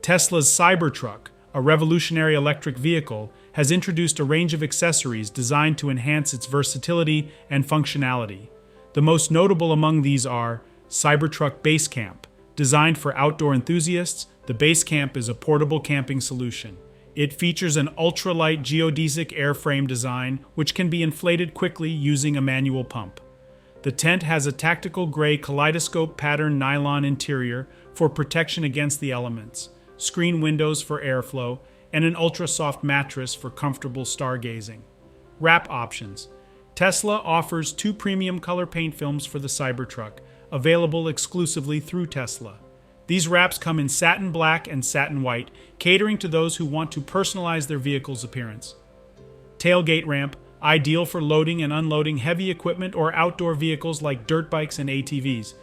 Tesla's Cybertruck, a revolutionary electric vehicle, has introduced a range of accessories designed to enhance its versatility and functionality. The most notable among these are Cybertruck BaseCamp. Designed for outdoor enthusiasts, the BaseCamp is a portable camping solution. It features an ultralight geodesic airframe design, which can be inflated quickly using a manual pump. The tent has a tactical gray kaleidoscope-patterned nylon interior for protection against the elements, screen windows for airflow, and an ultra-soft mattress for comfortable stargazing. Wrap options. Tesla offers 2 premium color paint films for the Cybertruck, available exclusively through Tesla. These wraps come in satin black and satin white, catering to those who want to personalize their vehicle's appearance. Tailgate ramp, ideal for loading and unloading heavy equipment or outdoor vehicles like dirt bikes and ATVs.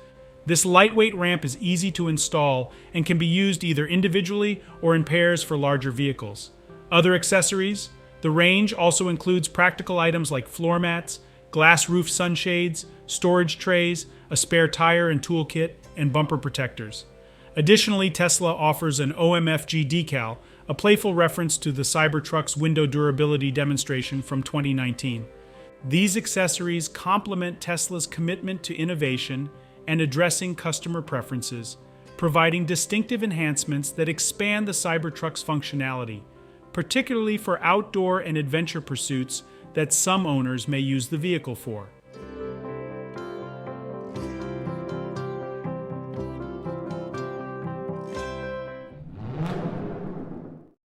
This lightweight ramp is easy to install and can be used either individually or in pairs for larger vehicles. Other accessories. The range also includes practical items like floor mats, glass roof sunshades, storage trays, a spare tire and toolkit, and bumper protectors. Additionally, Tesla offers an OMFG decal, a playful reference to the Cybertruck's window durability demonstration from 2019. These accessories complement Tesla's commitment to innovation and addressing customer preferences, providing distinctive enhancements that expand the Cybertruck's functionality, particularly for outdoor and adventure pursuits that some owners may use the vehicle for.